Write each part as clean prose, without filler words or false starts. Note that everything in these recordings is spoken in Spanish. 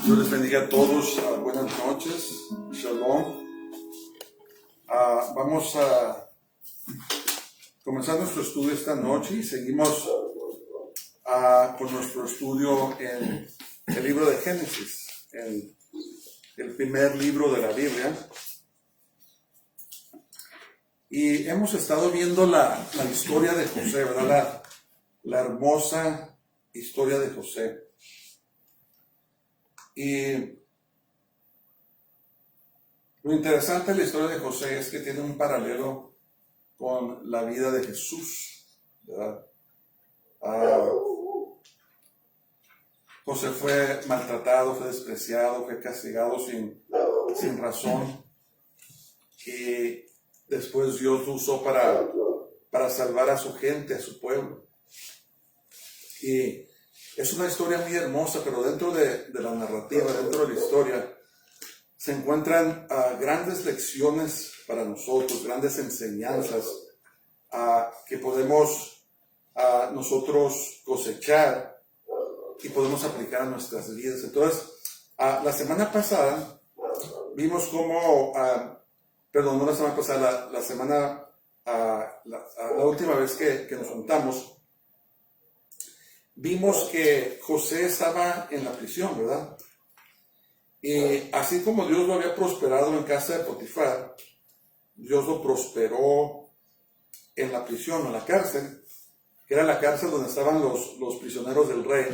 Dios les bendiga a todos. Buenas noches. Shalom. Vamos a comenzar nuestro estudio esta noche y seguimos con nuestro estudio en el libro de Génesis, en el primer libro de la Biblia. Y hemos estado viendo la historia de José, ¿verdad? La hermosa historia de José. Y lo interesante de la historia de José es que tiene un paralelo con la vida de Jesús, ¿verdad? José fue maltratado, fue despreciado, fue castigado sin razón. Y después Dios lo usó para salvar a su gente, a su pueblo. Y es una historia muy hermosa, pero dentro de la narrativa, dentro de la historia, se encuentran grandes lecciones para nosotros, grandes enseñanzas que podemos nosotros cosechar y podemos aplicar a nuestras vidas. Entonces, la semana pasada vimos cómo, perdón, no la semana pasada, la última vez que nos juntamos, vimos que José estaba en la prisión, ¿verdad? Y así como Dios lo había prosperado en casa de Potifar, Dios lo prosperó en la prisión, en la cárcel, que era la cárcel donde estaban los prisioneros del rey,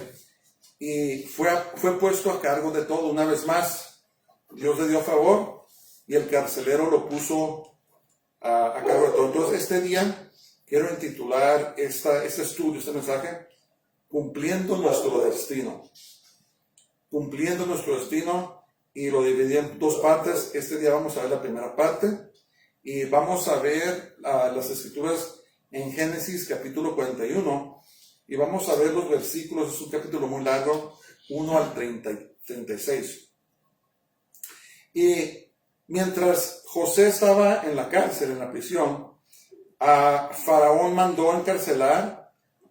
y fue puesto a cargo de todo. Una vez más, Dios le dio favor y el carcelero lo puso a cargo de todo. Entonces, este día quiero intitular este estudio, este mensaje, Cumpliendo nuestro destino. Cumpliendo nuestro destino, y lo dividí en dos partes. Este día vamos a ver la primera parte y vamos a ver las escrituras en Génesis capítulo 41 y vamos a ver los versículos, es un capítulo muy largo, 1 al 36. Y mientras José estaba en la cárcel, en la prisión, Faraón mandó encarcelar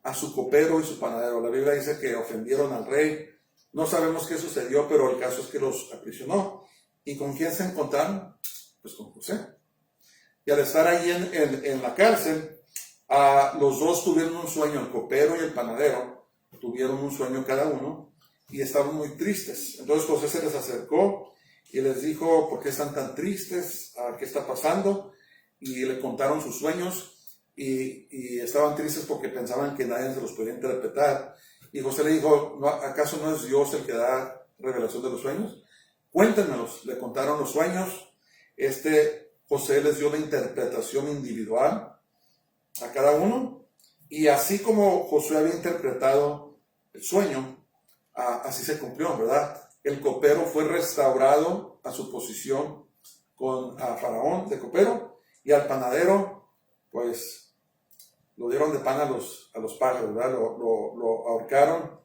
a su copero y su panadero. La Biblia dice que ofendieron al rey. No sabemos qué sucedió, pero el caso es que los aprisionó. ¿Y con quién se encontraron? Pues con José. Y al estar ahí en la cárcel, los dos tuvieron un sueño, el copero y el panadero tuvieron un sueño cada uno y estaban muy tristes. Entonces José se les acercó y les dijo: ¿por qué están tan tristes? ¿Qué está pasando? Y le contaron sus sueños. Y estaban tristes porque pensaban que nadie se los podía interpretar. Y José le dijo: ¿acaso no es Dios el que da revelación de los sueños? Cuéntenmelos. Le contaron los sueños. José les dio la interpretación individual a cada uno. Y así como Josué había interpretado el sueño, así se cumplió, ¿verdad? El copero fue restaurado a su posición con Faraón de copero, y al panadero, pues, lo dieron de pan a los pájaros, ¿verdad? Lo ahorcaron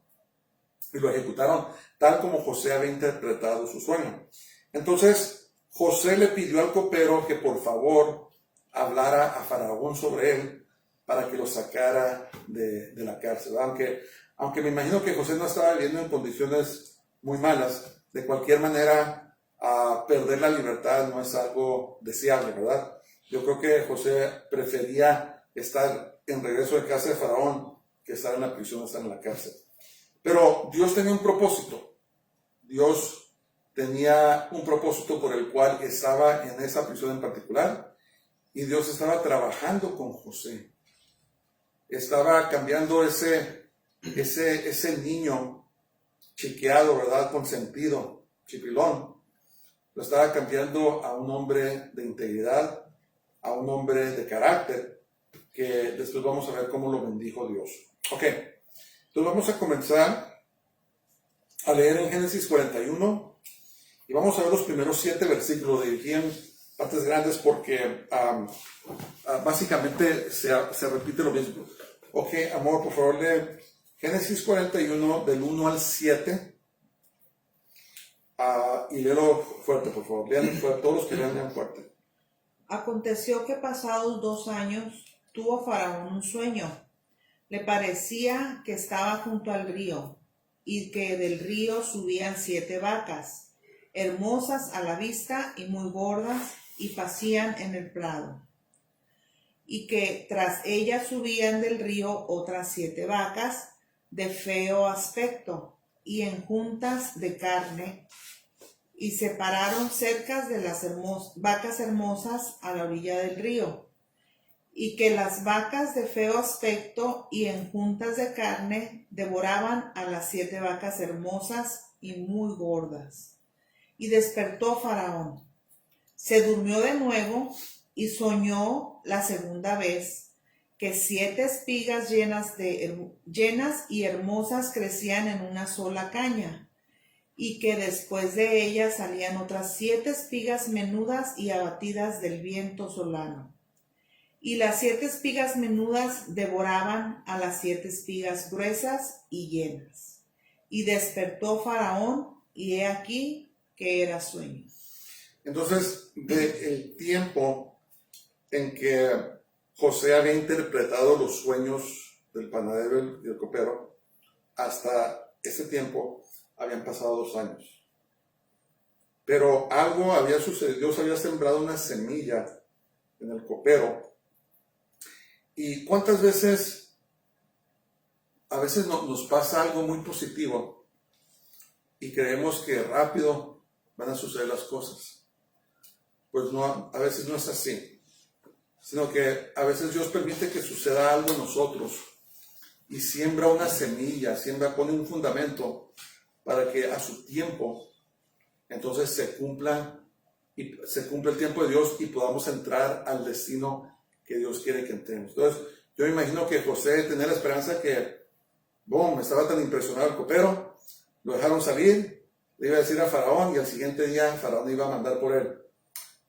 y lo ejecutaron tal como José había interpretado su sueño. Entonces, José le pidió al copero que por favor hablara a Faraón sobre él para que lo sacara de la cárcel, ¿verdad? Aunque me imagino que José no estaba viviendo en condiciones muy malas, de cualquier manera, perder la libertad no es algo deseable, ¿verdad? Yo creo que José prefería estar en regreso de casa de Faraón que estar en la prisión, estar en la cárcel. Pero Dios tenía un propósito. Dios tenía un propósito por el cual estaba en esa prisión en particular, y Dios estaba trabajando con José. Estaba cambiando ese niño chiqueado, ¿verdad? Consentido, chipilón. Lo estaba cambiando a un hombre de integridad, a un hombre de carácter, que después vamos a ver cómo lo bendijo Dios. Ok, entonces vamos a comenzar a leer en Génesis 41 y vamos a ver los primeros 7 versículos. Dividí en partes grandes porque básicamente se repite lo mismo. Ok, amor, por favor, lee Génesis 41 del 1 al 7 y léelo fuerte, por favor. Lean fuerte, todos los que lean fuerte. Aconteció que pasados 2 años tuvo Faraón un sueño. Le parecía que estaba junto al río y que del río subían 7 vacas, hermosas a la vista y muy gordas, y pacían en el prado. Y que tras ellas subían del río otras 7 vacas, de feo aspecto, y en juntas de carne, y se pararon cerca de las vacas hermosas a la orilla del río. Y que las vacas de feo aspecto y en juntas de carne devoraban a las 7 vacas hermosas y muy gordas. Y despertó Faraón. Se durmió de nuevo y soñó la segunda vez que 7 espigas llenas y hermosas crecían en una sola caña, y que después de ellas salían otras 7 espigas menudas y abatidas del viento solano. Y las 7 espigas menudas devoraban a las 7 espigas gruesas y llenas. Y despertó Faraón, y he aquí que era sueño. Entonces, del tiempo en que José había interpretado los sueños del panadero y el copero, hasta ese tiempo habían pasado 2 años. Pero algo había sucedido, Dios había sembrado una semilla en el copero. ¿Y cuántas veces, a veces nos pasa algo muy positivo y creemos que rápido van a suceder las cosas? Pues no, a veces no es así, sino que a veces Dios permite que suceda algo en nosotros y siembra una semilla, pone un fundamento para que a su tiempo entonces se cumpla el tiempo de Dios y podamos entrar al destino que Dios quiere que entremos. Entonces, yo me imagino que José tenía la esperanza que, estaba tan impresionado el copero, lo dejaron salir, le iba a decir a Faraón y al siguiente día Faraón iba a mandar por él.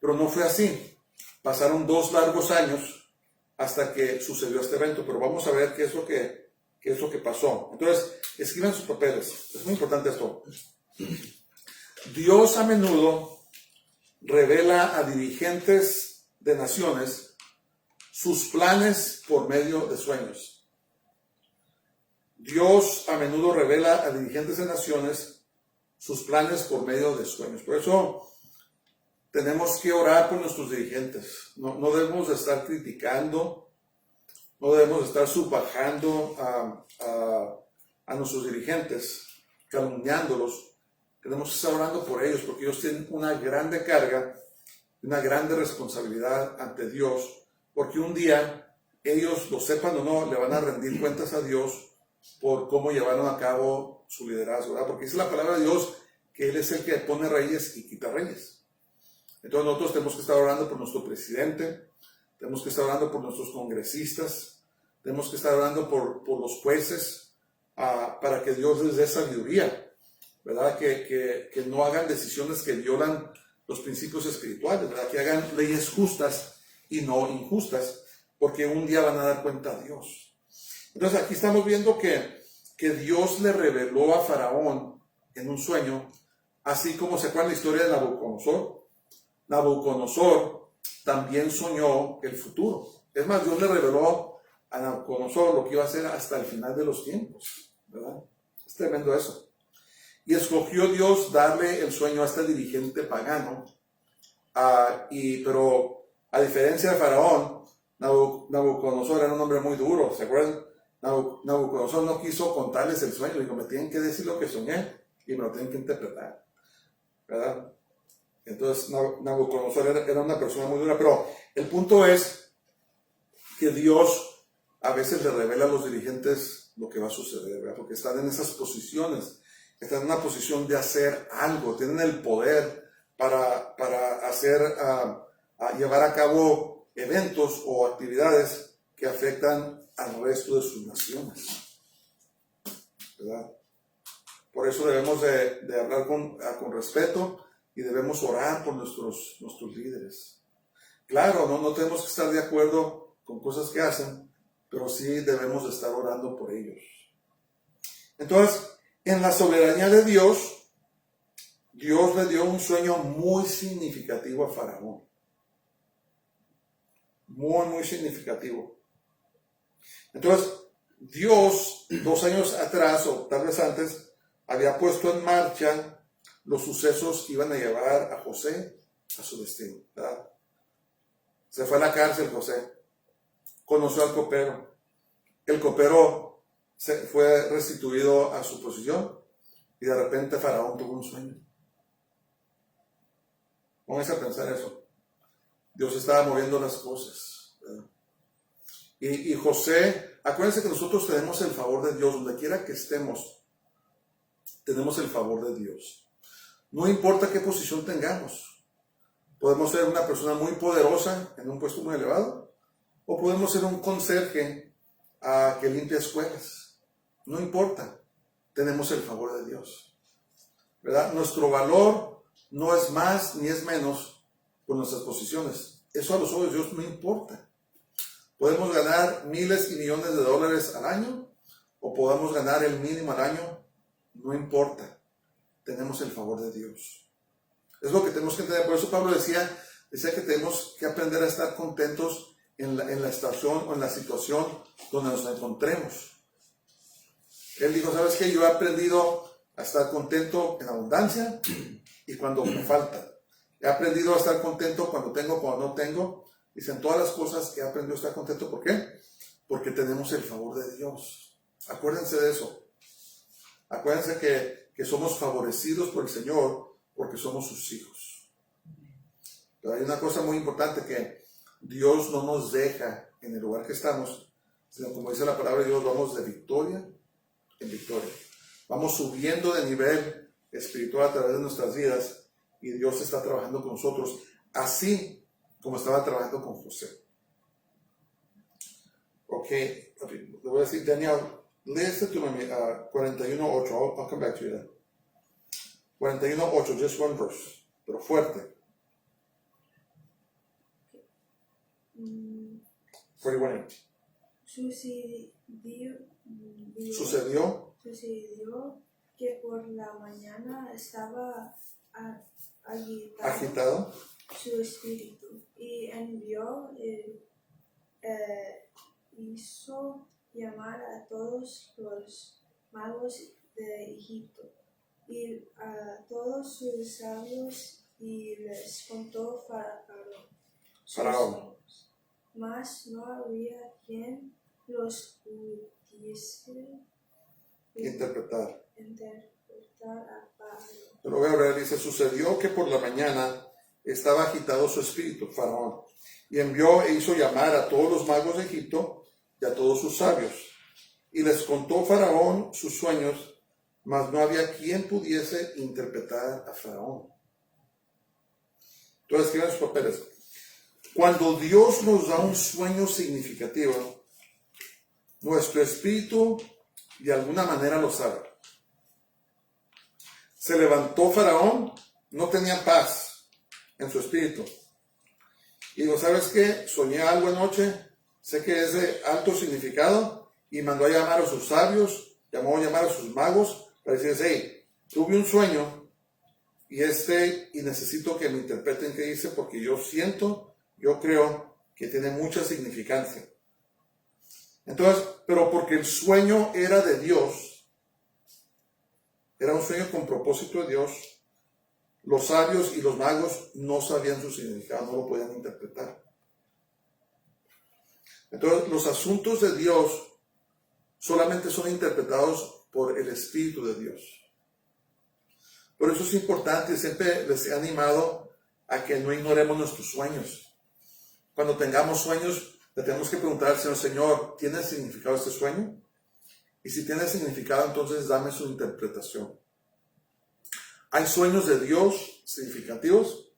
Pero no fue así. Pasaron 2 largos años hasta que sucedió este evento, pero vamos a ver qué es lo que pasó. Entonces, escriban sus papeles. Es muy importante esto. Dios a menudo revela a dirigentes de naciones sus planes por medio de sueños. Dios a menudo revela a dirigentes de naciones sus planes por medio de sueños. Por eso tenemos que orar por nuestros dirigentes. No debemos de estar criticando, no debemos de estar subbajando a nuestros dirigentes, calumniándolos. Tenemos que estar orando por ellos porque ellos tienen una grande carga, una grande responsabilidad ante Dios, porque un día ellos, lo sepan o no, le van a rendir cuentas a Dios por cómo llevaron a cabo su liderazgo, ¿verdad? Porque dice la palabra de Dios que Él es el que pone reyes y quita reyes. Entonces nosotros tenemos que estar orando por nuestro presidente, tenemos que estar orando por nuestros congresistas, tenemos que estar orando por los jueces, para que Dios les dé sabiduría, ¿verdad? Que no hagan decisiones que violan los principios espirituales, ¿verdad? Que hagan leyes justas y no injustas, porque un día van a dar cuenta a Dios. Entonces aquí estamos viendo que Dios le reveló a Faraón en un sueño, así como se acuerdan la historia de Nabucodonosor. Nabucodonosor también soñó el futuro. Es más, Dios le reveló a Nabucodonosor lo que iba a hacer hasta el final de los tiempos, ¿verdad? Es tremendo eso. Y escogió Dios darle el sueño a este dirigente pagano, pero a diferencia de Faraón, Nabucodonosor era un hombre muy duro, ¿se acuerdan? Nabucodonosor no quiso contarles el sueño, dijo, me tienen que decir lo que soñé y me lo tienen que interpretar, ¿verdad? Entonces Nabucodonosor era una persona muy dura, pero el punto es que Dios a veces le revela a los dirigentes lo que va a suceder, ¿verdad? Porque están en esas posiciones, están en una posición de hacer algo, tienen el poder para llevar a cabo eventos o actividades que afectan al resto de sus naciones, ¿verdad? Por eso debemos de hablar con respeto y debemos orar por nuestros líderes. Claro, no tenemos que estar de acuerdo con cosas que hacen, pero sí debemos de estar orando por ellos. Entonces, en la soberanía de Dios, Dios le dio un sueño muy significativo a Faraón. Muy, muy significativo. Entonces, Dios, 2 años atrás, o tal vez antes, había puesto en marcha los sucesos que iban a llevar a José a su destino, ¿verdad? Se fue a la cárcel José, conoció al copero, el copero se fue restituido a su posición y de repente Faraón tuvo un sueño. Vamos a pensar eso. Dios estaba moviendo las cosas, ¿verdad? Y José, acuérdense que nosotros tenemos el favor de Dios, donde quiera que estemos, tenemos el favor de Dios. No importa qué posición tengamos, podemos ser una persona muy poderosa en un puesto muy elevado, o podemos ser un conserje que limpia escuelas. No importa, tenemos el favor de Dios, ¿verdad? Nuestro valor no es más ni es menos por nuestras posiciones. Eso a los ojos de Dios no importa. Podemos ganar miles y millones de dólares al año o podemos ganar el mínimo al año, no importa. Tenemos el favor de Dios. Es lo que tenemos que entender. Por eso Pablo decía que tenemos que aprender a estar contentos en la estación o en la situación donde nos encontremos. Él dijo, ¿sabes qué? Yo he aprendido a estar contento en abundancia y cuando me falta. He aprendido a estar contento cuando tengo, cuando no tengo. Dicen todas las cosas que he aprendido a estar contento. ¿Por qué? Porque tenemos el favor de Dios. Acuérdense de eso. Acuérdense que somos favorecidos por el Señor porque somos sus hijos. Pero hay una cosa muy importante, que Dios no nos deja en el lugar que estamos, sino como dice la palabra de Dios, vamos de victoria en victoria. Vamos subiendo de nivel espiritual a través de nuestras vidas y Dios está trabajando con nosotros, así como estaba trabajando con José. Ok, le voy a decir, Daniel, lee este tú, 41:8, I'll come back to you then. 41:8, just one verse, pero fuerte. 41:8. Sucedió que por la mañana estaba agitado su espíritu y envió, hizo llamar a todos los magos de Egipto y a todos sus sabios y les contó Faraón. Mas no había quien los pudiese interpretar. A Faraón. Pero voy a ver, dice, sucedió que por la mañana estaba agitado su espíritu, Faraón, y envió e hizo llamar a todos los magos de Egipto y a todos sus sabios. Y les contó Faraón sus sueños, mas no había quien pudiese interpretar a Faraón. Entonces escriban sus papeles. Cuando Dios nos da un sueño significativo, nuestro espíritu de alguna manera lo sabe. Se levantó Faraón, no tenía paz en su espíritu. Y digo, ¿sabes qué? Soñé algo anoche, sé que es de alto significado, y mandó a llamar a sus sabios, llamó a llamar a sus magos, para decirles, hey, tuve un sueño, y necesito que me interpreten qué dice, porque yo creo que tiene mucha significancia. Entonces, pero porque el sueño era de Dios, era un sueño con propósito de Dios, los sabios y los magos no sabían su significado, no lo podían interpretar. Entonces, los asuntos de Dios solamente son interpretados por el Espíritu de Dios. Por eso es importante, siempre les he animado a que no ignoremos nuestros sueños. Cuando tengamos sueños, le tenemos que preguntar al Señor, ¿tiene significado este sueño? Y si tiene significado, entonces dame su interpretación. Hay sueños de Dios significativos.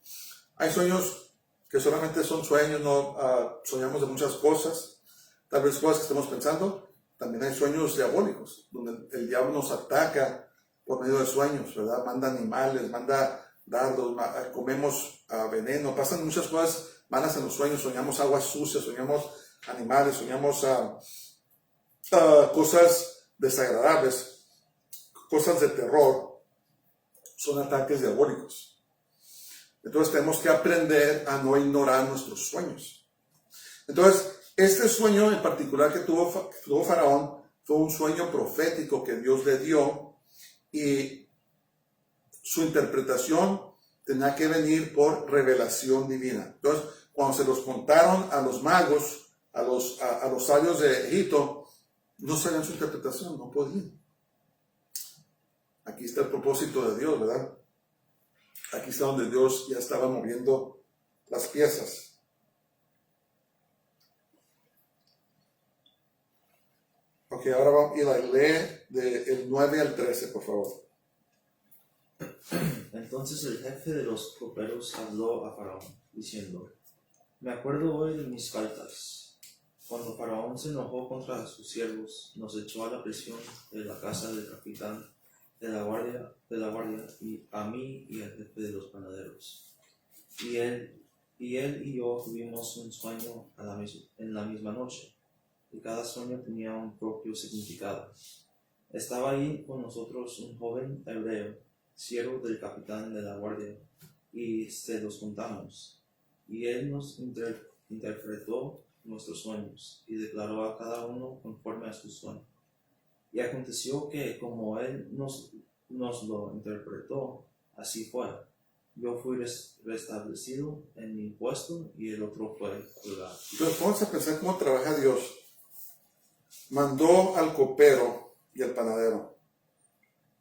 Hay sueños que solamente son sueños, no soñamos de muchas cosas, tal vez cosas que estemos pensando. También hay sueños diabólicos, donde el diablo nos ataca por medio de sueños, ¿verdad? Manda animales, manda dardos, comemos veneno, pasan muchas cosas malas en los sueños, soñamos aguas sucias, soñamos animales, soñamos cosas desagradables, cosas de terror, son ataques diabólicos. Entonces tenemos que aprender a no ignorar nuestros sueños. Entonces, este sueño en particular que tuvo Faraón fue un sueño profético que Dios le dio, y su interpretación tenía que venir por revelación divina. Entonces, cuando se los contaron a los magos, a los sabios de Egipto, no sabían su interpretación, no podían. Aquí está el propósito de Dios, ¿verdad? Aquí está donde Dios ya estaba moviendo las piezas. Ok, ahora vamos a ir a leer del 9 al 13, por favor. Entonces el jefe de los coperos habló a Faraón, diciendo: Me acuerdo hoy de mis faltas. Cuando Faraón se enojó contra sus siervos, nos echó a la prisión de la casa del capitán de la guardia, y a mí y al jefe de los panaderos. Y él y yo tuvimos un sueño en la misma noche, y cada sueño tenía un propio significado. Estaba ahí con nosotros un joven hebreo, siervo del capitán de la guardia, y se los contamos. Y él nos interpretó nuestros sueños, y declaró a cada uno conforme a su sueño. Y aconteció que, como él nos lo interpretó, así fue. Yo fui restablecido en mi puesto, y el otro fue colgado. Entonces vamos a pensar cómo trabaja Dios. Mandó al copero y al panadero.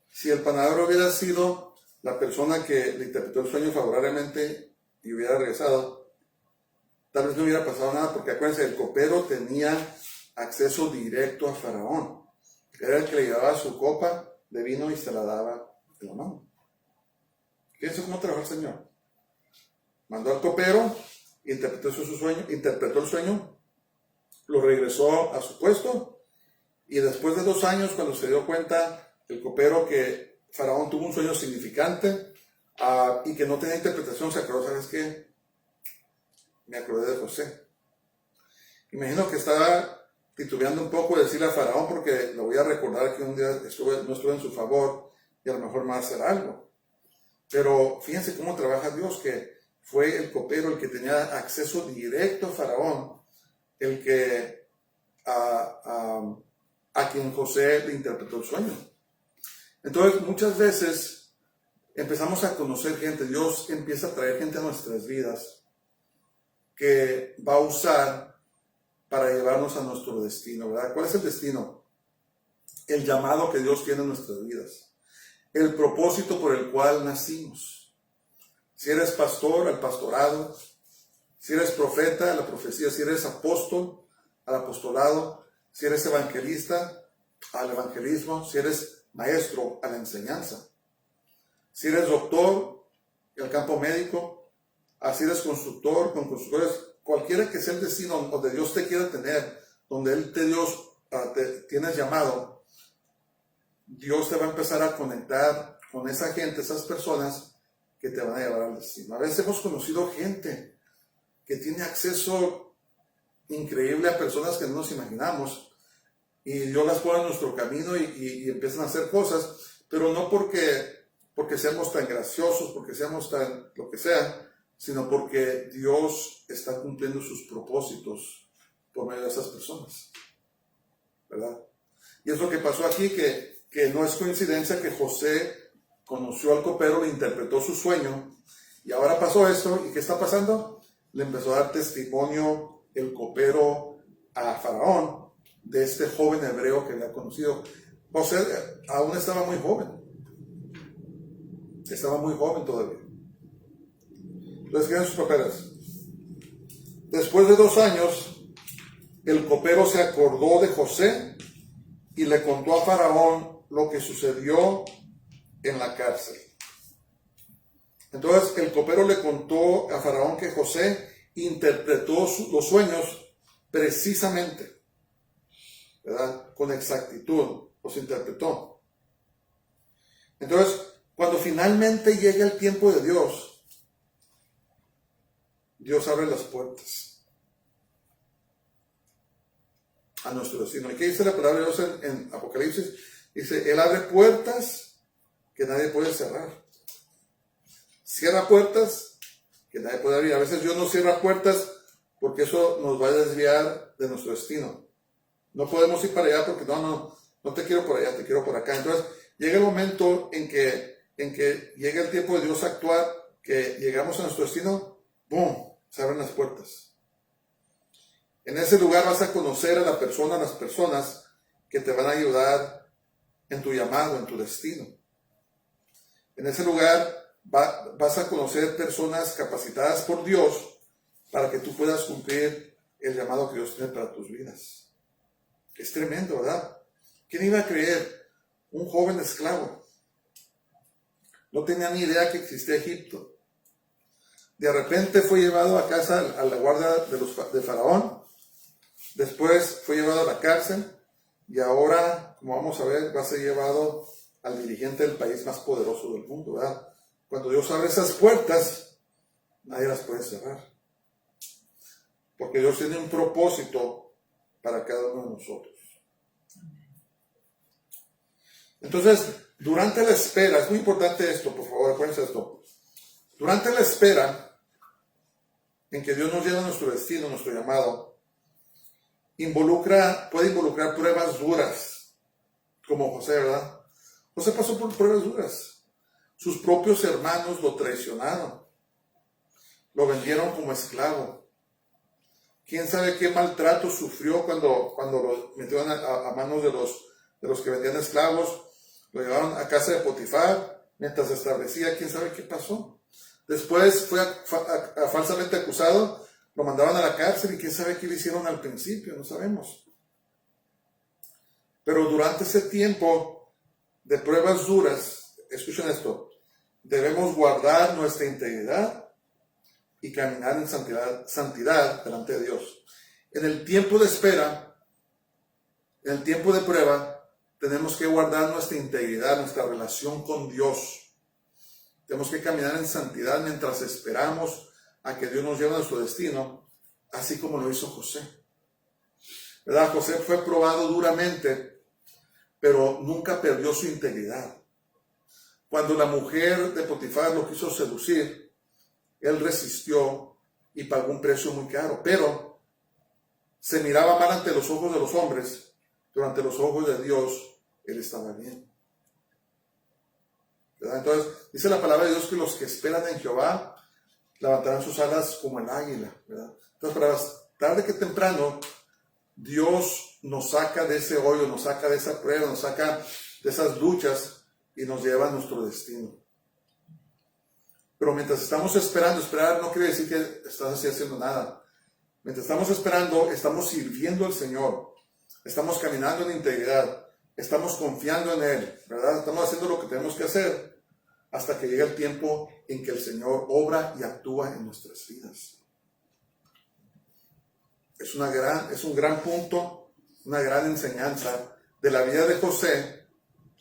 Si el panadero hubiera sido la persona que le interpretó el sueño favorablemente y hubiera regresado, tal vez no hubiera pasado nada, porque acuérdense, el copero tenía acceso directo a Faraón. Era el que le llevaba su copa de vino y se la daba de la mano. Fíjense cómo trabajó el Señor. Mandó al copero, interpretó el sueño, lo regresó a su puesto, y después de 2 años, cuando se dio cuenta el copero que Faraón tuvo un sueño significante y que no tenía interpretación, se acordó, ¿sabes qué? Me acordé de José. Imagino que estaba titubeando un poco de decirle a Faraón, porque lo voy a recordar que un día no estuve en su favor y a lo mejor me va a hacer algo. Pero fíjense cómo trabaja Dios, que fue el copero el que tenía acceso directo a Faraón, el que a quien José le interpretó el sueño. Entonces, muchas veces empezamos a conocer gente. Dios empieza a traer gente a nuestras vidas que va a usar para llevarnos a nuestro destino, ¿verdad? ¿Cuál es el destino? El llamado que Dios tiene en nuestras vidas. El propósito por el cual nacimos. Si eres pastor, al pastorado. Si eres profeta, a la profecía. Si eres apóstol, al apostolado. Si eres evangelista, al evangelismo. Si eres maestro, a la enseñanza. Si eres doctor, al campo médico. Si eres constructor, con constructores. Cualquiera que sea el destino donde Dios te quiera tener, donde Él te tienes llamado, Dios te va a empezar a conectar con esa gente, esas personas que te van a llevar al destino. A veces hemos conocido gente que tiene acceso increíble a personas que no nos imaginamos, y Dios las pone en nuestro camino y empiezan a hacer cosas, pero no porque seamos tan graciosos, porque seamos tan lo que sea, sino porque Dios está cumpliendo sus propósitos por medio de esas personas, ¿verdad? Y es lo que pasó aquí, que no es coincidencia que José conoció al copero, le interpretó su sueño, y ahora pasó esto. ¿Y qué está pasando? Le empezó a dar testimonio el copero a Faraón de este joven hebreo que había conocido. José aún estaba muy joven todavía. Entonces, ¿qué eran sus papeles? Después de 2 años, el copero se acordó de José y le contó a Faraón lo que sucedió en la cárcel. Entonces, el copero le contó a Faraón que José interpretó los sueños precisamente, ¿verdad? Con exactitud, los interpretó. Entonces, cuando finalmente llega el tiempo de Dios, Dios abre las puertas a nuestro destino. ¿Y qué dice la palabra de Dios en Apocalipsis? Dice, Él abre puertas que nadie puede cerrar. Cierra puertas que nadie puede abrir. A veces Dios no cierra puertas porque eso nos va a desviar de nuestro destino. No podemos ir para allá porque no te quiero por allá, te quiero por acá. Entonces, llega el momento en que llega el tiempo de Dios actuar, que llegamos a nuestro destino, ¡boom!, se abren las puertas. En ese lugar vas a conocer a las personas que te van a ayudar en tu llamado, en tu destino. En ese lugar vas a conocer personas capacitadas por Dios para que tú puedas cumplir el llamado que Dios tiene para tus vidas. Es tremendo, ¿verdad? ¿Quién iba a creer? Un joven esclavo. No tenía ni idea que existía Egipto. De repente fue llevado a casa a la guardia de Faraón. Después fue llevado a la cárcel. Y ahora, como vamos a ver, va a ser llevado al dirigente del país más poderoso del mundo, ¿verdad? Cuando Dios abre esas puertas, nadie las puede cerrar. Porque Dios tiene un propósito para cada uno de nosotros. Entonces, durante la espera, es muy importante esto, por favor, acuérdense esto. Durante la espera en que Dios nos lleva a nuestro destino, nuestro llamado, puede involucrar pruebas duras, como José, ¿verdad? José pasó por pruebas duras. Sus propios hermanos lo traicionaron, lo vendieron como esclavo. ¿Quién sabe qué maltrato sufrió cuando lo metieron a manos de los que vendían esclavos? Lo llevaron a casa de Potifar mientras se establecía, quién sabe qué pasó. Después fue falsamente acusado, lo mandaron a la cárcel y quién sabe qué le hicieron al principio, no sabemos. Pero durante ese tiempo de pruebas duras, escuchen esto, debemos guardar nuestra integridad y caminar en santidad delante de Dios. En el tiempo de espera, en el tiempo de prueba, tenemos que guardar nuestra integridad, nuestra relación con Dios. Tenemos que caminar en santidad mientras esperamos a que Dios nos lleve a nuestro destino, así como lo hizo José. ¿Verdad? José fue probado duramente, pero nunca perdió su integridad. Cuando la mujer de Potifar lo quiso seducir, él resistió y pagó un precio muy caro, pero se miraba mal ante los ojos de los hombres, pero ante los ojos de Dios, él estaba bien. ¿Verdad? Entonces, dice la palabra de Dios que los que esperan en Jehová levantarán sus alas como el águila, ¿verdad? Entonces, para tarde que temprano, Dios nos saca de ese hoyo, nos saca de esa prueba, nos saca de esas luchas y nos lleva a nuestro destino. Pero mientras estamos esperando, esperar no quiere decir que estás así haciendo nada. Mientras estamos esperando, estamos sirviendo al Señor, estamos caminando en integridad, estamos confiando en Él, ¿verdad? Estamos haciendo lo que tenemos que hacer hasta que llegue el tiempo en que el Señor obra y actúa en nuestras vidas. Es un gran punto, una gran enseñanza de la vida de José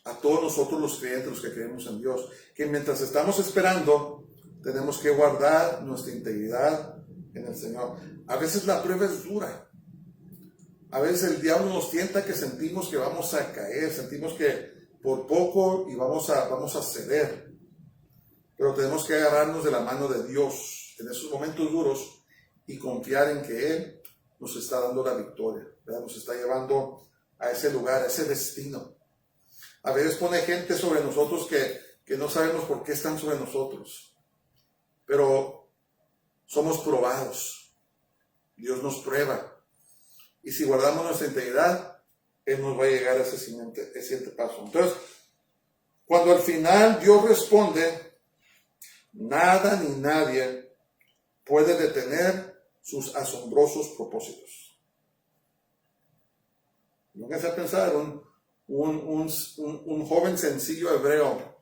a todos nosotros los creyentes, los que creemos en Dios, que mientras estamos esperando, tenemos que guardar nuestra integridad en el Señor. A veces la prueba es dura. A veces el diablo nos tienta que sentimos que vamos a caer, sentimos que por poco y vamos a ceder. Pero tenemos que agarrarnos de la mano de Dios en esos momentos duros y confiar en que Él nos está dando la victoria, ¿verdad? Nos está llevando a ese lugar, a ese destino. A veces pone gente sobre nosotros que no sabemos por qué están sobre nosotros, pero somos probados. Dios nos prueba. Y si guardamos nuestra integridad, Él nos va a llegar a ese siguiente paso. Entonces, cuando al final Dios responde, nada ni nadie puede detener sus asombrosos propósitos. Pónganse a pensar, un joven sencillo hebreo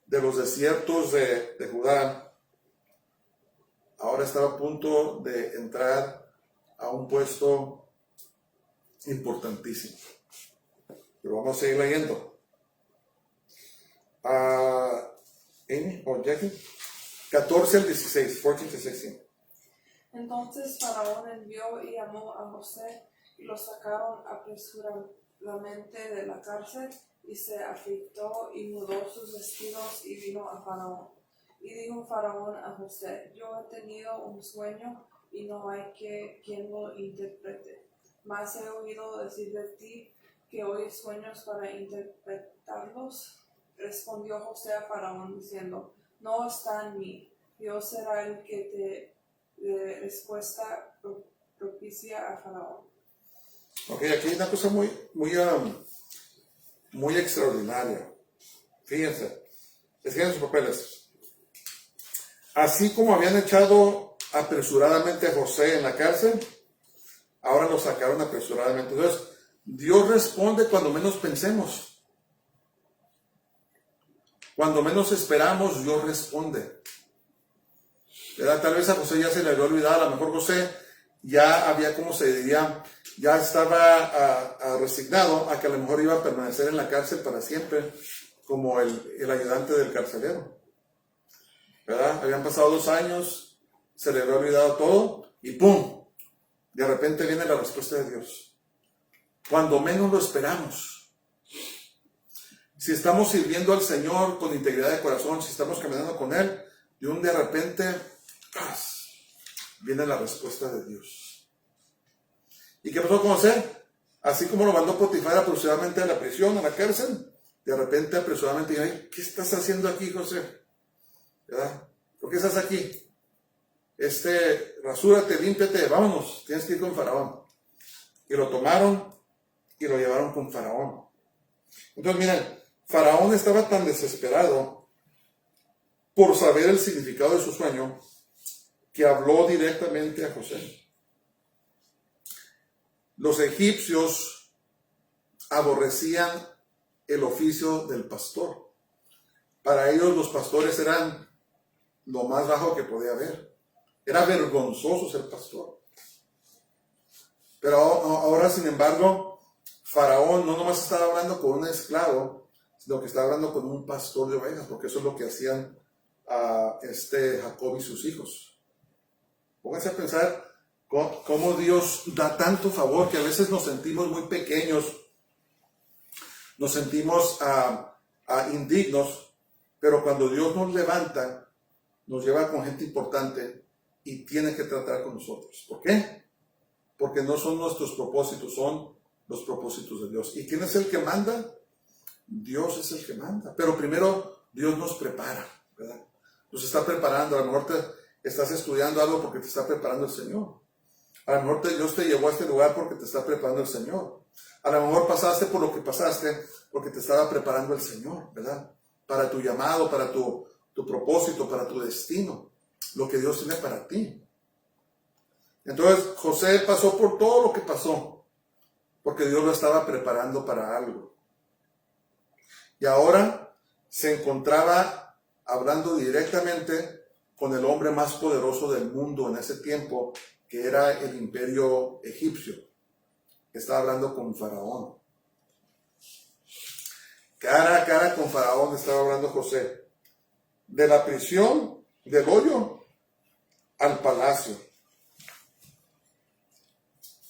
de los desiertos de Judá, ahora estaba a punto de entrar a un puesto importantísimo. Pero vamos a seguir leyendo. Amy o Jackie, 14 al 16, 14 to 16. Entonces Faraón envió y llamó a José y lo sacaron apresuradamente de la cárcel y se afeitó y mudó sus vestidos y vino a Faraón. Y dijo Faraón a José: yo he tenido un sueño y no hay quien lo interprete. Mas he oído decir de ti que oye sueños para interpretarlos? Respondió José a Faraón diciendo, no está en mí, Dios será el que te dé respuesta propicia a Faraón. Ok, aquí hay una cosa muy extraordinaria. Fíjense, escriben sus papeles. Así como habían echado apresuradamente a José en la cárcel, ahora lo sacaron apresuradamente. Entonces, Dios responde cuando menos pensemos. Cuando menos esperamos, Dios responde. ¿Verdad? Tal vez a José ya se le había olvidado, a lo mejor José ya había, como se diría, ya estaba resignado a que a lo mejor iba a permanecer en la cárcel para siempre, como el ayudante del carcelero. ¿Verdad? Habían pasado 2 años, se le había olvidado todo, y ¡pum! De repente viene la respuesta de Dios. Cuando menos lo esperamos. Si estamos sirviendo al Señor con integridad de corazón, si estamos caminando con Él, de repente, ¡paz!, viene la respuesta de Dios. ¿Y qué pasó con José? Así como lo mandó Potifar apresuradamente a la prisión, a la cárcel, de repente apresuradamente dijo, ¿qué estás haciendo aquí, José? ¿Verdad? ¿Por qué estás aquí? Rasúrate, límpiate, vámonos, tienes que ir con Faraón. Y lo tomaron y lo llevaron con Faraón. Entonces, miren, Faraón estaba tan desesperado por saber el significado de su sueño que habló directamente a José. Los egipcios aborrecían el oficio del pastor. Para ellos los pastores eran lo más bajo que podía haber. Era vergonzoso ser pastor. Pero ahora, sin embargo, Faraón no nomás estaba hablando con un esclavo, sino que estaba hablando con un pastor de ovejas, porque eso es lo que hacían Jacob y sus hijos. Pónganse a pensar cómo Dios da tanto favor que a veces nos sentimos muy pequeños, nos sentimos indignos, pero cuando Dios nos levanta, nos lleva con gente importante y tiene que tratar con nosotros. ¿Por qué? Porque no son nuestros propósitos, son los propósitos de Dios. ¿Y quién es el que manda? Dios es el que manda. Pero primero Dios nos prepara, ¿verdad? Nos está preparando. A lo mejor te estás estudiando algo porque te está preparando el Señor. A lo mejor Dios te llevó a este lugar porque te está preparando el Señor. A lo mejor pasaste por lo que pasaste porque te estaba preparando el Señor, ¿verdad? Para tu llamado, para tu propósito, para tu destino. Lo que Dios tiene para ti. Entonces José pasó por todo lo que pasó porque Dios lo estaba preparando para algo. Y ahora se encontraba hablando directamente con el hombre más poderoso del mundo en ese tiempo, que era el imperio egipcio. Estaba hablando con Faraón. Cara a cara con Faraón estaba hablando José. De la prisión, del hoyo, al palacio.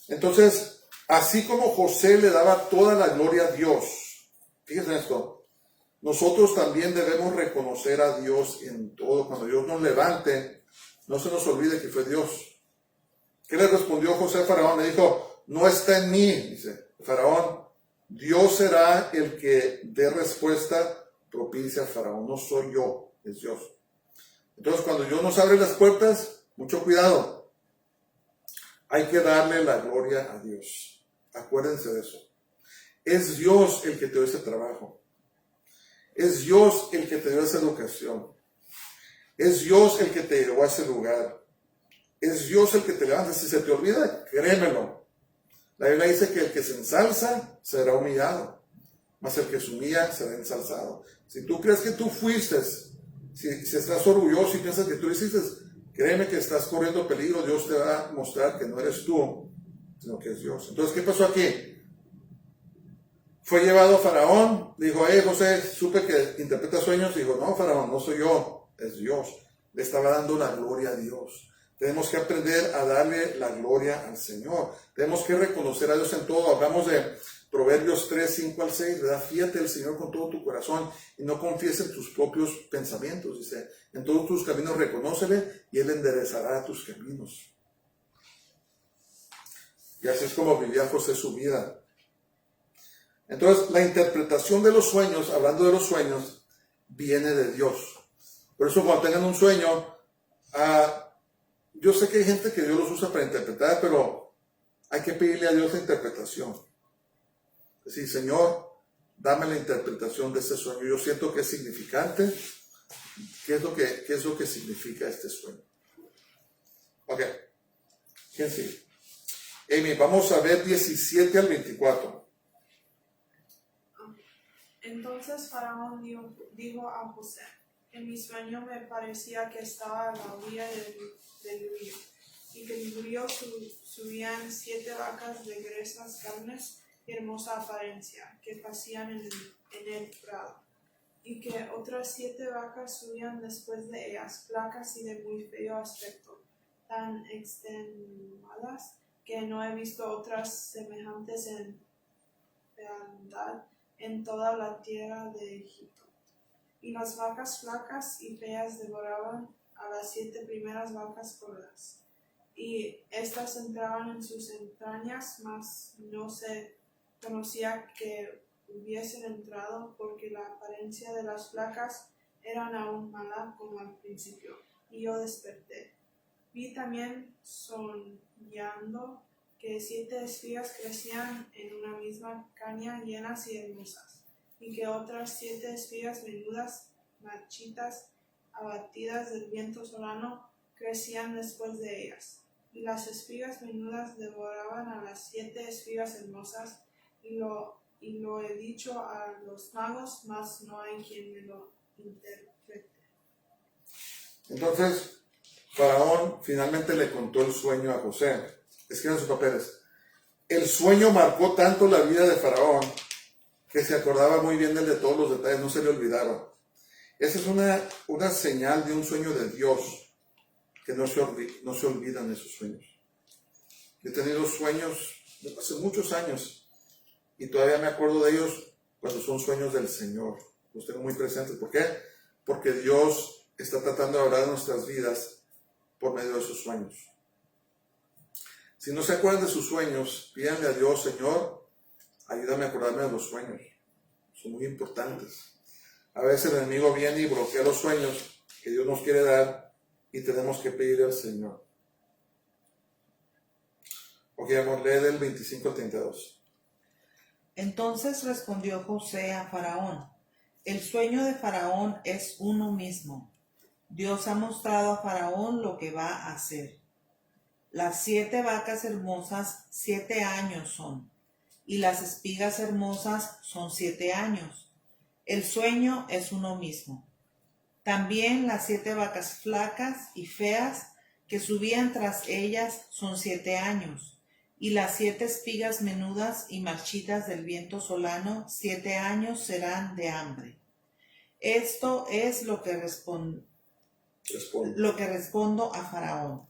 Entonces, así como José le daba toda la gloria a Dios, fíjense esto, nosotros también debemos reconocer a Dios en todo. Cuando Dios nos levante, no se nos olvide que fue Dios. ¿Qué le respondió José a Faraón? Le dijo, no está en mí, dice Faraón, Dios será el que dé respuesta propicia a Faraón, no soy yo, es Dios. Entonces, cuando Dios nos abre las puertas, mucho cuidado. Hay que darle la gloria a Dios. Acuérdense de eso. Es Dios el que te dio ese trabajo. Es Dios el que te dio esa educación. Es Dios el que te llevó a ese lugar. Es Dios el que te levanta. Si se te olvida, créemelo. La Biblia dice que el que se ensalza será humillado, mas el que se humilla será ensalzado. Si tú crees que tú fuiste, si estás orgulloso y piensas que tú hiciste, créeme que estás corriendo peligro. Dios te va a mostrar que no eres tú, sino que es Dios. Entonces, ¿qué pasó aquí? Fue llevado a Faraón, dijo, José, supe que interpreta sueños. Dijo, no, Faraón, no soy yo, es Dios. Le estaba dando la gloria a Dios. Tenemos que aprender a darle la gloria al Señor. Tenemos que reconocer a Dios en todo. Hablamos de Proverbios 3, 5 al 6, ¿verdad? Fíate del Señor con todo tu corazón y no confíes en tus propios pensamientos. Dice, en todos tus caminos reconócele y Él enderezará tus caminos. Y así es como vivía José su vida. Entonces, la interpretación de los sueños, hablando de los sueños, viene de Dios. Por eso cuando tengan un sueño, yo sé que hay gente que Dios los usa para interpretar, pero hay que pedirle a Dios la interpretación. Es decir, Señor, dame la interpretación de este sueño. Yo siento que es significante. ¿Qué es lo que significa este sueño? Ok. ¿Quién sigue? Amy, vamos a ver 17 al 24. Entonces Faraón dijo a José: en mi sueño me parecía que estaba a la orilla del río, y que del río subían 7 vacas de gruesas carnes y hermosa apariencia, que pasían en el prado, y que otras 7 vacas subían después de ellas, flacas y de muy feo aspecto, tan extenuadas que no he visto otras semejantes en fealdad en toda la tierra de Egipto. Y las vacas flacas y feas devoraban a las 7 primeras vacas gordas, y éstas entraban en sus entrañas, mas no se conocía que hubiesen entrado, porque la apariencia de las flacas eran aún mala como al principio. Y yo desperté. Vi también soñando que 7 espigas crecían en una misma caña, llenas y hermosas, y que otras 7 espigas menudas, marchitas, abatidas del viento solano, crecían después de ellas. Y las espigas menudas devoraban a las 7 espigas hermosas, y lo he dicho a los magos, mas no hay quien me lo interprete. Entonces, Faraón finalmente le contó el sueño a José. Escriban sus papeles. El sueño marcó tanto la vida de Faraón que se acordaba muy bien de todos los detalles, no se le olvidaron. Esa es una señal de un sueño de Dios, que no se olvidan esos sueños. He tenido sueños hace muchos años y todavía me acuerdo de ellos cuando son sueños del Señor. Los tengo muy presentes. ¿Por qué? Porque Dios está tratando de hablar de nuestras vidas por medio de esos sueños. Si no se acuerdan de sus sueños, pídanle a Dios: Señor, ayúdame a acordarme de los sueños. Son muy importantes. A veces el enemigo viene y bloquea los sueños que Dios nos quiere dar y tenemos que pedirle al Señor. Ok, vamos a leer del 25 al 32. Entonces respondió José a Faraón: el sueño de Faraón es uno mismo. Dios ha mostrado a Faraón lo que va a hacer. Las 7 vacas hermosas 7 años son, y las espigas hermosas son 7 años. El sueño es uno mismo. También las 7 vacas flacas y feas que subían tras ellas son 7 años, y las 7 espigas menudas y marchitas del viento solano 7 años serán de hambre. Esto es lo que respondo a Faraón.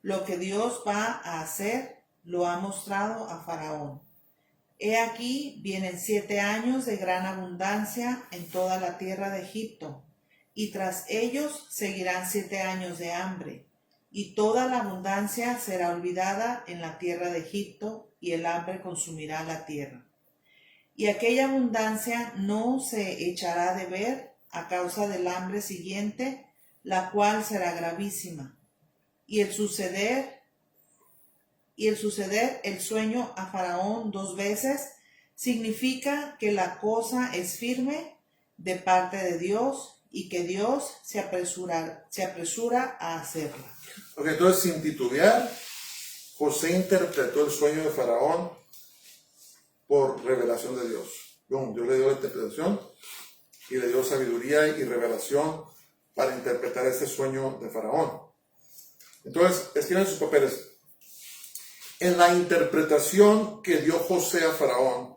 Lo que Dios va a hacer lo ha mostrado a Faraón. He aquí vienen 7 años de gran abundancia en toda la tierra de Egipto, y tras ellos seguirán 7 años de hambre, y toda la abundancia será olvidada en la tierra de Egipto, y el hambre consumirá la tierra. Y aquella abundancia no se echará de ver a causa del hambre siguiente, la cual será gravísima. Y el suceder el sueño a Faraón 2 veces significa que la cosa es firme de parte de Dios y que Dios se apresura a hacerla. Ok, entonces, sin titubear, José interpretó el sueño de Faraón por revelación de Dios. Dios le dio la interpretación y le dio sabiduría y revelación para interpretar este sueño de Faraón. Entonces, escriban sus papeles. En la interpretación que dio José a Faraón,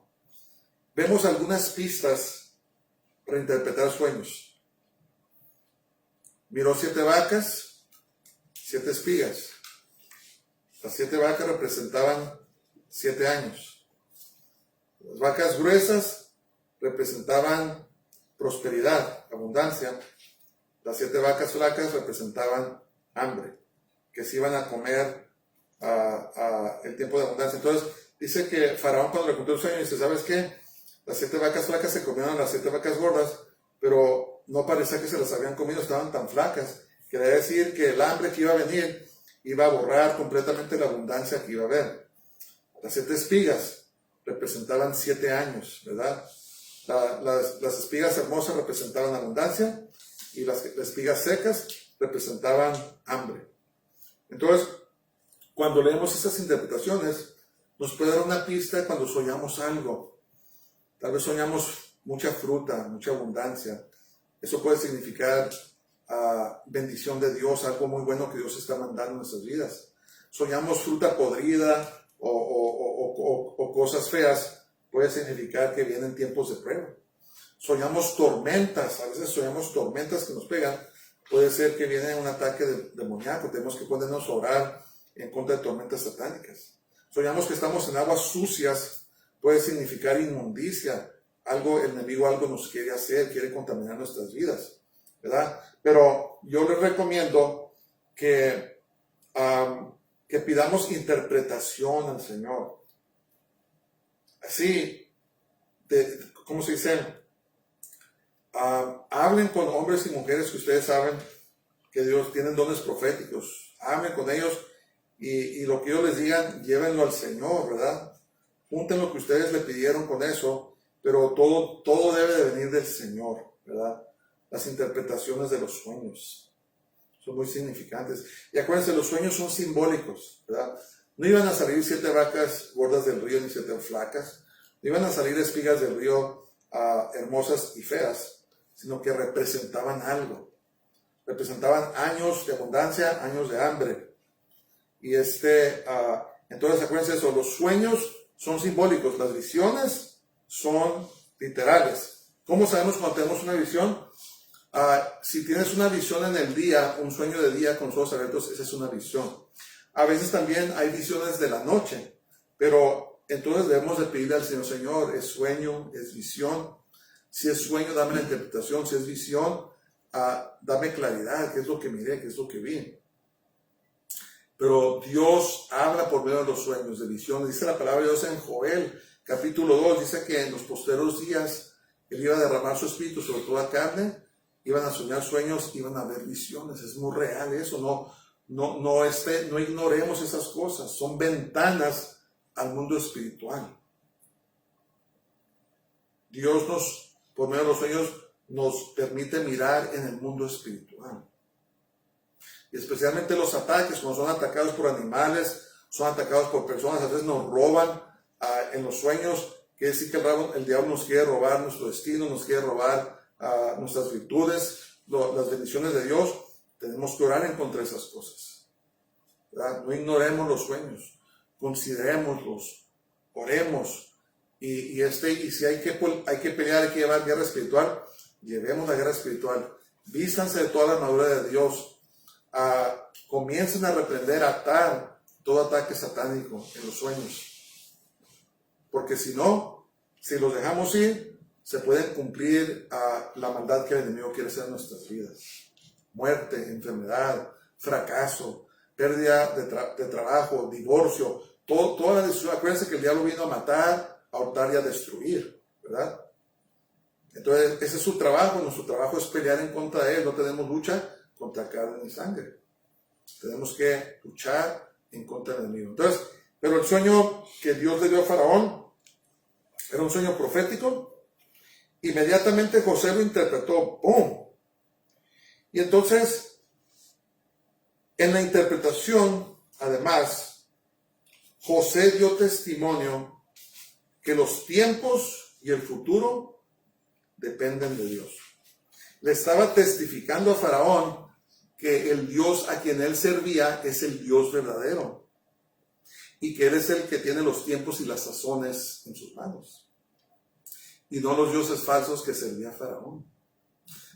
vemos algunas pistas para interpretar sueños. Miró 7 vacas, 7 espigas. Las 7 vacas representaban 7 años. Las vacas gruesas representaban prosperidad, abundancia. Las 7 vacas flacas representaban hambre, que se iban a comer el tiempo de abundancia. Entonces dice que Faraón, cuando le contó el sueño, dice: ¿sabes qué? Las 7 vacas flacas se comieron a las 7 vacas gordas, pero no parecía que se las habían comido, estaban tan flacas. Quería decir que el hambre que iba a venir iba a borrar completamente la abundancia que iba a haber. Las 7 espigas representaban 7 años, ¿verdad? Las espigas hermosas representaban abundancia y las espigas secas representaban hambre. Entonces, cuando leemos esas interpretaciones, nos puede dar una pista cuando soñamos algo. Tal vez soñamos mucha fruta, mucha abundancia. Eso puede significar bendición de Dios, algo muy bueno que Dios está mandando en nuestras vidas. Soñamos fruta podrida o cosas feas, puede significar que vienen tiempos de prueba. Soñamos tormentas, a veces soñamos tormentas que nos pegan, puede ser que viene un ataque demoníaco, tenemos que ponernos a orar en contra de tormentas satánicas. Soñamos que estamos en aguas sucias, puede significar inmundicia, el enemigo algo nos quiere hacer, quiere contaminar nuestras vidas, ¿verdad? Pero yo les recomiendo que pidamos interpretación al Señor. Así, ¿cómo se dice? Hablen con hombres y mujeres que ustedes saben que Dios tienen dones proféticos. Hablen con ellos y lo que ellos les digan, llévenlo al Señor, ¿verdad? Junten lo que ustedes le pidieron con eso, pero todo debe de venir del Señor, ¿verdad? Las interpretaciones de los sueños son muy significantes. Y acuérdense, los sueños son simbólicos, ¿verdad? No iban a salir 7 vacas gordas del río ni 7 flacas. No iban a salir espigas del río hermosas y feas, sino que representaban algo. Representaban años de abundancia, años de hambre. Y entonces acuérdense eso, los sueños son simbólicos, las visiones son literales. ¿Cómo sabemos cuando tenemos una visión? Si tienes una visión en el día, un sueño de día con los ojos abiertos, esa es una visión. A veces también hay visiones de la noche, pero entonces debemos de pedirle al Señor, Señor, ¿es sueño? ¿Es visión? Si es sueño, dame la interpretación. Si es visión, dame claridad, qué es lo que miré, qué es lo que vi. Pero Dios habla por medio de los sueños, de visiones. Dice la palabra de Dios en Joel, capítulo 2, dice que en los posteros días Él iba a derramar su espíritu sobre toda carne, iban a soñar sueños, iban a ver visiones. Es muy real eso, no ignoremos esas cosas, son ventanas al mundo espiritual. Dios por medio de los sueños, nos permite mirar en el mundo espiritual. Y especialmente los ataques, cuando son atacados por animales, son atacados por personas, a veces nos roban en los sueños, quiere decir que el diablo nos quiere robar nuestro destino, nos quiere robar nuestras virtudes, las bendiciones de Dios. Tenemos que orar en contra de esas cosas, ¿verdad? No ignoremos los sueños, considerémoslos, oremos. Y si hay que pelear, hay que llevar guerra espiritual, llevemos la guerra espiritual. Vístanse de toda la armadura de Dios. Comiencen a reprender, a atar todo ataque satánico en los sueños. Porque si no, si los dejamos ir, se puede cumplir la maldad que el enemigo quiere hacer en nuestras vidas. Muerte, enfermedad, fracaso, pérdida de trabajo, divorcio, toda la destrucción. Acuérdense que el diablo vino a matar, a hurtar y a destruir, ¿verdad? Entonces, ese es su trabajo. Nuestro trabajo es pelear en contra de él. No tenemos lucha contra carne ni sangre. Tenemos que luchar en contra del enemigo. Entonces, pero el sueño que Dios le dio a Faraón era un sueño profético. Inmediatamente José lo interpretó. ¡Pum! Y entonces, en la interpretación, además, José dio testimonio que los tiempos y el futuro dependen de Dios. Le estaba testificando a Faraón que el Dios a quien él servía es el Dios verdadero y que él es el que tiene los tiempos y las sazones en sus manos y no los dioses falsos que servía Faraón.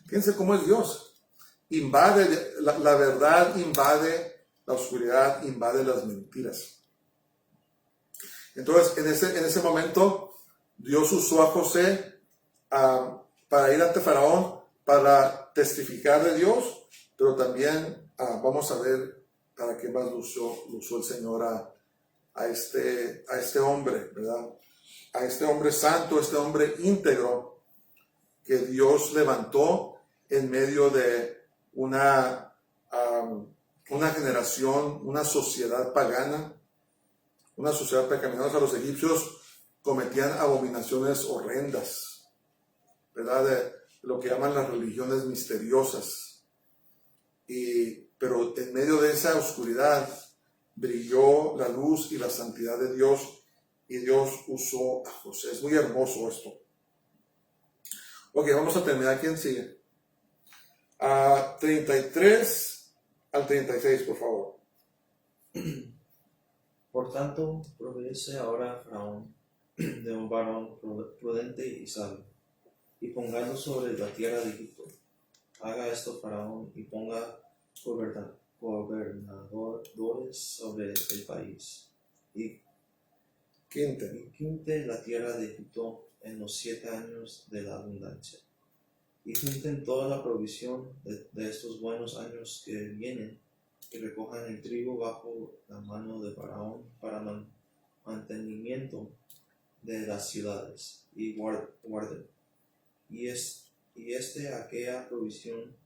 Fíjense cómo es Dios. Invade la verdad, invade la oscuridad, invade las mentiras. Entonces, en ese momento, Dios usó a José para ir ante Faraón, para testificar de Dios, pero también vamos a ver para qué más lo usó el Señor a este hombre, ¿verdad? a este hombre santo, este hombre íntegro que Dios levantó en medio de una generación, una sociedad pagana, una sociedad pecaminosa. Los egipcios cometían abominaciones horrendas, ¿verdad? De lo que llaman las religiones misteriosas. Pero en medio de esa oscuridad brilló la luz y la santidad de Dios, y Dios usó a José. Es muy hermoso esto. Ok, vamos a terminar. ¿Quién sigue? 33 al 36, por favor. Por tanto, provéese ahora a Faraón de un varón prudente y sabio, y pongadlo sobre la tierra de Egipto. Haga esto Faraón y ponga gobernadores sobre el país, y quinte la tierra de Egipto en los 7 años de la abundancia, y junten toda la provisión de estos buenos años que vienen, y recojan el trigo bajo la mano de Faraón para mantenimiento de las ciudades, y guarden, y aquella provisión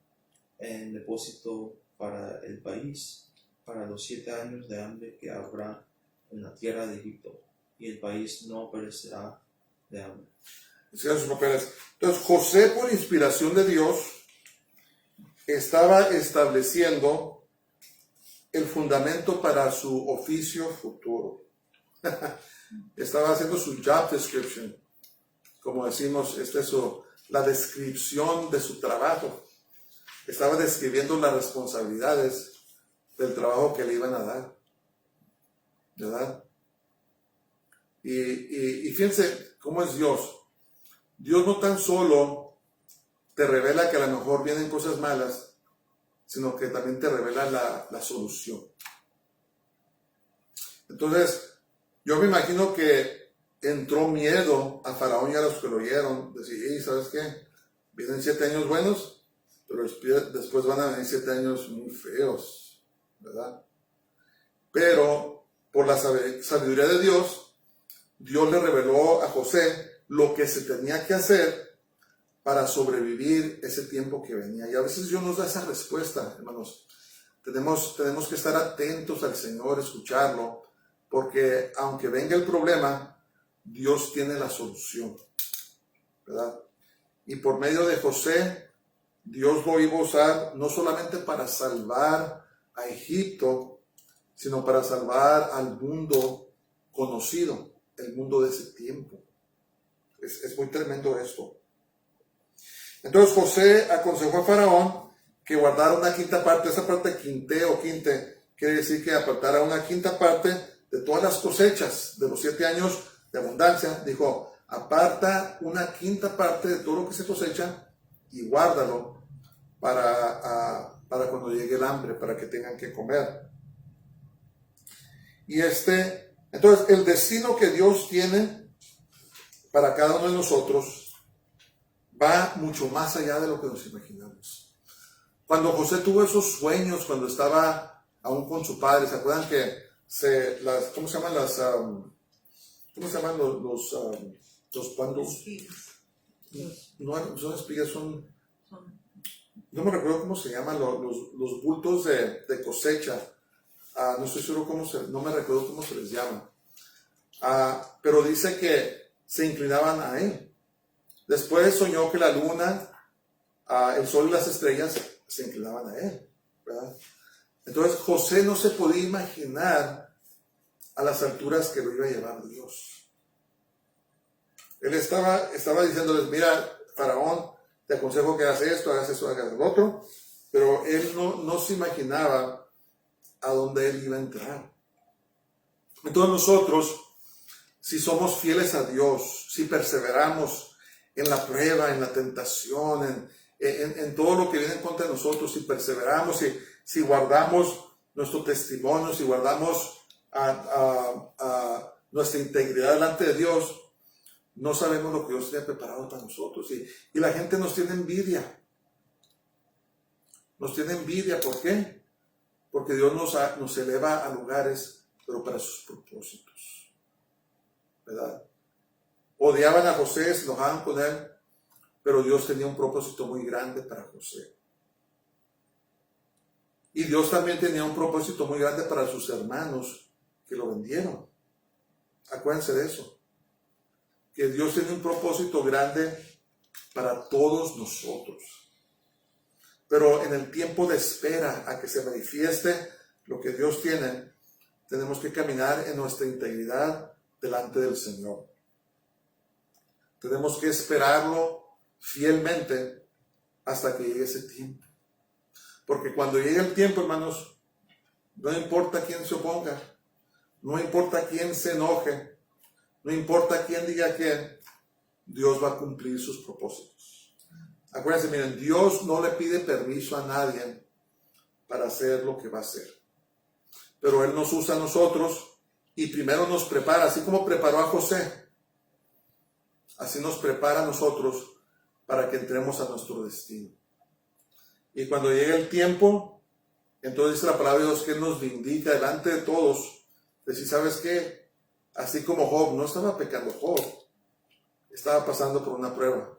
en depósito para el país, para los 7 años de hambre que habrá en la tierra de Egipto, y el país no perecerá de hambre. Sus papeles. Entonces, José, por inspiración de Dios, estaba estableciendo el fundamento para su oficio futuro. Estaba haciendo su job description, como decimos, la descripción de su trabajo. Estaba describiendo las responsabilidades del trabajo que le iban a dar, ¿verdad? Y fíjense cómo es Dios. Dios no tan solo te revela que a lo mejor vienen cosas malas, sino que también te revela la solución. Entonces, yo me imagino que entró miedo a Faraón y a los que lo oyeron. Decir, ¿sabes qué? Vienen 7 años buenos, pero después van a venir 7 años muy feos, ¿verdad? Pero por la sabiduría de Dios, Dios le reveló a José lo que se tenía que hacer para sobrevivir ese tiempo que venía. Y a veces Dios nos da esa respuesta, hermanos. Tenemos que estar atentos al Señor, escucharlo, porque aunque venga el problema, Dios tiene la solución, ¿verdad? Y por medio de José, Dios lo iba a usar no solamente para salvar a Egipto, sino para salvar al mundo conocido, el mundo de ese tiempo. Es muy tremendo esto. Entonces José aconsejó a Faraón que guardara una quinta parte. Esa parte quinte quiere decir que apartara una quinta parte de todas las cosechas de los 7 años de abundancia. Dijo, aparta una quinta parte de todo lo que se cosecha y guárdalo para cuando llegue el hambre, para que tengan que comer. Y entonces el destino que Dios tiene para cada uno de nosotros va mucho más allá de lo que nos imaginamos. Cuando José tuvo esos sueños, cuando estaba aún con su padre, ¿se acuerdan que ¿cómo se llaman los pandos? No son espigas, no me recuerdo cómo se llaman los bultos de cosecha. No estoy seguro no me recuerdo cómo se les llama. Pero dice que se inclinaban a él. Después soñó que la luna, el sol y las estrellas se inclinaban a él, ¿verdad? Entonces José no se podía imaginar a las alturas que lo iba a llevar Dios. Él estaba diciéndoles, mira, Faraón, te aconsejo que hagas esto, hagas lo otro, pero él no se imaginaba a dónde él iba a entrar. Entonces nosotros, si somos fieles a Dios, si perseveramos en la prueba, en la tentación, en todo lo que viene en contra de nosotros, si perseveramos, si guardamos nuestro testimonio, si guardamos nuestra integridad delante de Dios, no sabemos lo que Dios tiene preparado para nosotros. Y la gente nos tiene envidia. Nos tiene envidia, ¿por qué? Porque Dios nos eleva a lugares, pero para sus propósitos, ¿verdad? odiaban a José, se enojaban con él, pero Dios tenía un propósito muy grande para José. Y Dios también tenía un propósito muy grande para sus hermanos que lo vendieron. Acuérdense de eso. Que Dios tiene un propósito grande para todos nosotros. Pero en el tiempo de espera a que se manifieste lo que Dios tiene, tenemos que caminar en nuestra integridad delante del Señor. Tenemos que esperarlo fielmente hasta que llegue ese tiempo. Porque cuando llegue el tiempo, hermanos, no importa quién se oponga, no importa quién se enoje, no importa quién diga quién, Dios va a cumplir sus propósitos. Acuérdense, miren, Dios no le pide permiso a nadie para hacer lo que va a hacer. Pero Él nos usa a nosotros y primero nos prepara, así como preparó a José. Así nos prepara a nosotros para que entremos a nuestro destino. Y cuando llegue el tiempo, entonces dice la palabra de Dios que Él nos vindica delante de todos. Decir, ¿sabes qué? Así como Job, no estaba pecando Job, estaba pasando por una prueba.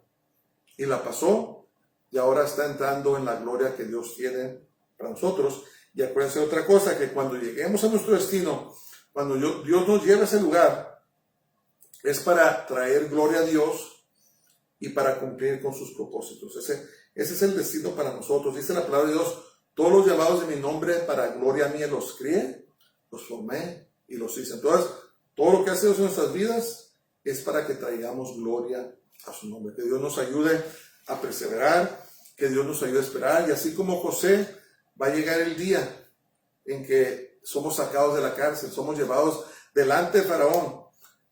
Y la pasó, y ahora está entrando en la gloria que Dios tiene para nosotros. Y acuérdense de otra cosa, que cuando lleguemos a nuestro destino, cuando Dios nos lleve a ese lugar, es para traer gloria a Dios y para cumplir con sus propósitos. Ese es el destino para nosotros. Dice la palabra de Dios, todos los llamados de mi nombre para gloria mía los crié, los formé y los hice. Entonces, todo lo que hace Dios en nuestras vidas es para que traigamos gloria a su nombre. Que Dios nos ayude a perseverar, que Dios nos ayude a esperar. Y así como José, va a llegar el día en que somos sacados de la cárcel, somos llevados delante de Faraón.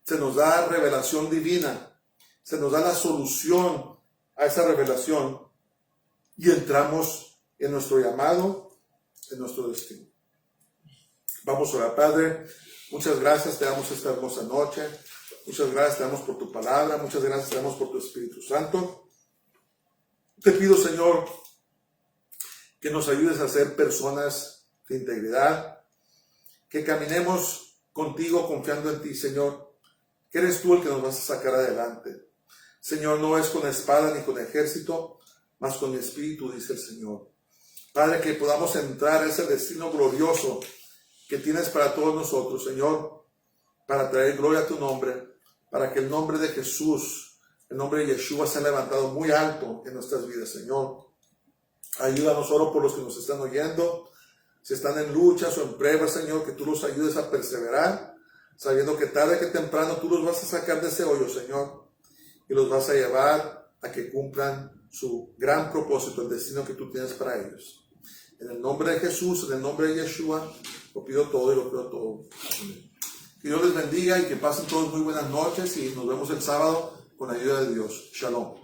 Se nos da revelación divina, se nos da la solución a esa revelación y entramos en nuestro llamado, en nuestro destino. Vamos a orar. Padre, muchas gracias te damos esta hermosa noche, muchas gracias te damos por tu palabra, muchas gracias te damos por tu Espíritu Santo. Te pido, Señor, que nos ayudes a ser personas de integridad, que caminemos contigo confiando en ti, Señor, que eres tú el que nos vas a sacar adelante. Señor, no es con espada ni con ejército, mas con mi espíritu, dice el Señor. Padre, que podamos entrar a ese destino glorioso que tienes para todos nosotros, Señor, para traer gloria a tu nombre, para que el nombre de Jesús, el nombre de Yeshua sea levantado muy alto en nuestras vidas, Señor. Ayúdanos, oro por los que nos están oyendo, si están en luchas o en pruebas, Señor, que tú los ayudes a perseverar, sabiendo que tarde que temprano tú los vas a sacar de ese hoyo, Señor, y los vas a llevar a que cumplan su gran propósito, el destino que tú tienes para ellos. En el nombre de Jesús, en el nombre de Yeshua, lo pido todo y lo pido todo. Amén. Que Dios les bendiga y que pasen todos muy buenas noches y nos vemos el sábado con la ayuda de Dios. Shalom.